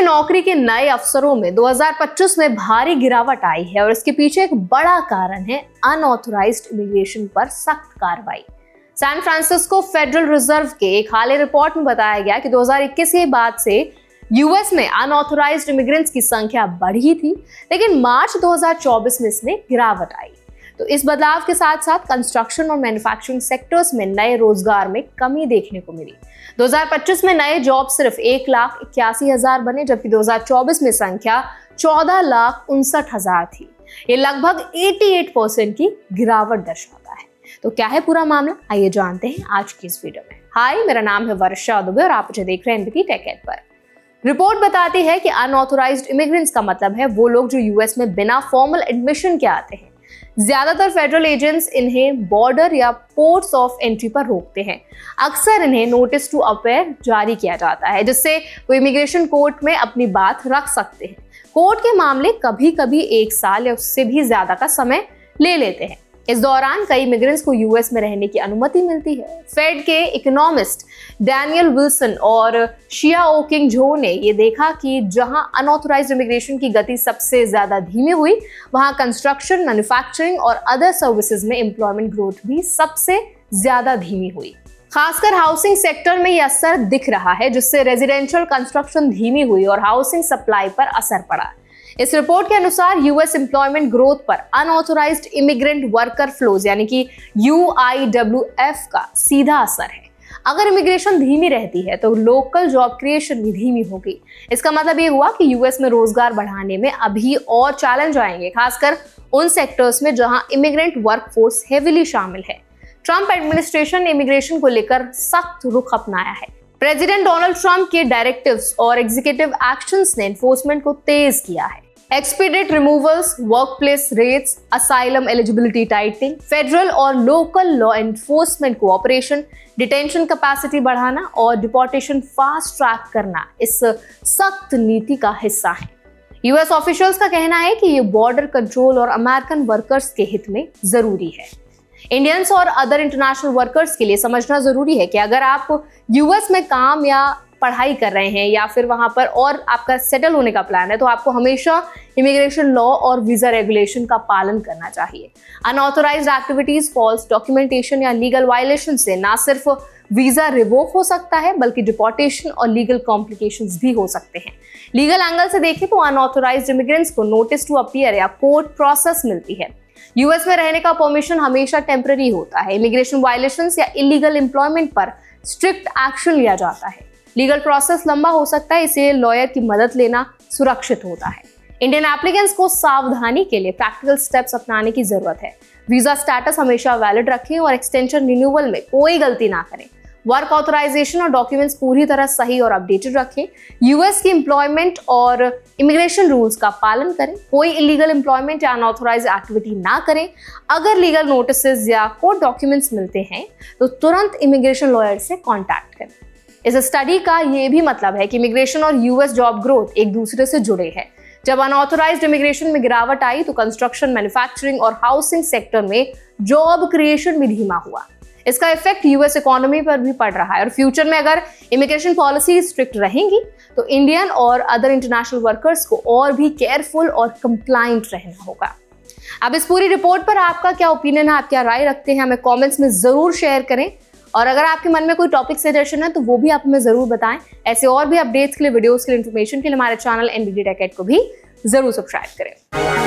नौकरी के नए अवसरों में 2025 में भारी गिरावट आई है और इसके पीछे एक बड़ा कारण है अनऑथराइज्ड इमिग्रेशन पर सख्त कार्रवाई। सैन फ्रांसिस्को फेडरल रिजर्व के एक हालिया रिपोर्ट में बताया गया कि 2021 के बाद से यूएस में अनऑथराइज्ड इमिग्रेंट्स की संख्या बढ़ी थी, लेकिन मार्च 2024 में इसमें गिरावट आई। तो इस बदलाव के साथ साथ कंस्ट्रक्शन और मैन्युफैक्चरिंग सेक्टर्स में नए रोजगार में कमी देखने को मिली। 2025 में नए जॉब सिर्फ 1,81,000 बने, जबकि 2024 में संख्या 14,59,000 थी। ये लगभग 88% की गिरावट दर्शाता है। तो क्या है पूरा मामला, आइए जानते हैं आज की इस वीडियो में। हाय, मेरा नाम है वर्षा दुबे और आप मुझे देख रहे हैं एनबीटी टेक एड पर। रिपोर्ट बताती है कि अनऑथराइज्ड इमिग्रेंट्स का मतलब है वो लोग जो यूएस में बिना फॉर्मल एडमिशन के आते हैं। ज्यादातर फेडरल एजेंट्स इन्हें बॉर्डर या पोर्ट्स ऑफ एंट्री पर रोकते हैं। अक्सर इन्हें नोटिस टू अपीयर जारी किया जाता है, जिससे वो इमिग्रेशन कोर्ट में अपनी बात रख सकते हैं। कोर्ट के मामले कभी कभी 1 साल या उससे भी ज्यादा का समय ले लेते हैं। इस दौरान कई इमिग्रेंट्स को यूएस में रहने की अनुमति मिलती है। फेड के इकोनॉमिस्ट डैनियल विल्सन और शिया ओकिंग झो ने ये देखा कि जहां अनऑथराइज्ड इमिग्रेशन की गति सबसे ज्यादा धीमी हुई, वहां कंस्ट्रक्शन, मैन्युफैक्चरिंग और अदर सर्विसेज में एम्प्लॉयमेंट ग्रोथ भी सबसे ज्यादा धीमी हुई। खासकर हाउसिंग सेक्टर में यह असर दिख रहा है, जिससे रेजिडेंशियल कंस्ट्रक्शन धीमी हुई और हाउसिंग सप्लाई पर असर पड़ा। इस रिपोर्ट के अनुसार यूएस एम्प्लॉयमेंट ग्रोथ पर अनऑथराइज्ड इमिग्रेंट वर्कर फ्लोज यानी कि UIWF का सीधा असर है। अगर इमिग्रेशन धीमी रहती है तो लोकल जॉब क्रिएशन भी धीमी होगी। इसका मतलब ये हुआ कि यूएस में रोजगार बढ़ाने में अभी और चैलेंज आएंगे, खासकर उन सेक्टर्स में जहां इमिग्रेंट वर्कफोर्स हेविली शामिल है। ट्रंप एडमिनिस्ट्रेशन ने इमिग्रेशन को लेकर सख्त रुख अपनाया है। प्रेसिडेंट डोनाल्ड ट्रंप के डायरेक्टिव्स और एग्जीक्यूटिव एक्शंस ने एनफोर्समेंट को तेज किया है। Expedite removals, workplace raids, asylum eligibility tightening, federal और local law enforcement cooperation, detention capacity बढ़ाना और डिपोर्टेशन फास्ट ट्रैक करना इस सख्त नीति का हिस्सा है। यूएस ऑफिशियल्स का कहना है कि ये बॉर्डर कंट्रोल और अमेरिकन वर्कर्स के हित में जरूरी है। इंडियंस और अदर इंटरनेशनल वर्कर्स के लिए समझना जरूरी है कि अगर आप यूएस में काम या पढ़ाई कर रहे हैं या फिर वहां पर और आपका सेटल होने का प्लान है, तो आपको हमेशा इमिग्रेशन लॉ और वीजा रेगुलेशन का पालन करना चाहिए। अनऑथराइज्ड एक्टिविटीज, फॉल्स डॉक्यूमेंटेशन या लीगल वायलेशन से ना सिर्फ वीजा रिवोक हो सकता है, बल्कि डिपोर्टेशन और लीगल कॉम्प्लिकेशंस भी हो सकते हैं। लीगल एंगल से देखें तो अनऑथराइज्ड इमिग्रेंट्स को नोटिस टू अपीयर या कोर्ट प्रोसेस मिलती है। यूएस में रहने का परमिशन हमेशा टेम्पररी होता है। इमिग्रेशन वायलेशंस या इलीगल एम्प्लॉयमेंट पर स्ट्रिक्ट एक्शन लिया जाता है। लीगल प्रोसेस लंबा हो सकता है, इसलिए लॉयर की मदद लेना सुरक्षित होता है। इंडियन एप्लीकेंट्स को सावधानी के लिए प्रैक्टिकल स्टेप्स अपनाने की जरूरत है। वीजा स्टेटस हमेशा वैलिड रखें और एक्सटेंशन रिन्यूअल में कोई गलती ना करें। वर्क ऑथराइजेशन और डॉक्यूमेंट्स पूरी तरह सही और अपडेटेड रखें। यूएस की एम्प्लॉयमेंट और इमिग्रेशन रूल्स का पालन करें। कोई इलीगल एम्प्लॉयमेंट या अनऑथराइज्ड एक्टिविटी ना करें। अगर लीगल नोटिसेस या कोर्ट डॉक्यूमेंट्स मिलते हैं तो तुरंत इमिग्रेशन लॉयर से कॉन्टैक्ट करें। इस स्टडी का ये भी मतलब है कि इमिग्रेशन और यूएस जॉब ग्रोथ एक दूसरे से जुड़े हैं। जब अनऑथराइज्ड इमिग्रेशन में गिरावट आई तो कंस्ट्रक्शन, मैन्युफैक्चरिंग और हाउसिंग सेक्टर में जॉब क्रिएशन भी धीमा हुआ। इसका इफेक्ट यूएस इकोनॉमी पर भी पड़ रहा है और फ्यूचर में अगर इमिग्रेशन पॉलिसी स्ट्रिक्ट रहेंगी तो इंडियन और अदर इंटरनेशनल वर्कर्स को और भी केयरफुल और कंप्लायंट रहना होगा। अब इस पूरी रिपोर्ट पर आपका क्या ओपिनियन है, आप क्या राय रखते हैं, हमें कॉमेंट्स में जरूर शेयर करें। और अगर आपके मन में कोई टॉपिक सजेशन है तो वो भी आप हमें जरूर बताएं। ऐसे और भी अपडेट्स के लिए, वीडियोस के लिए, इन्फॉर्मेशन के लिए हमारे चैनल एनबीटी टेक एड को भी जरूर सब्सक्राइब करें।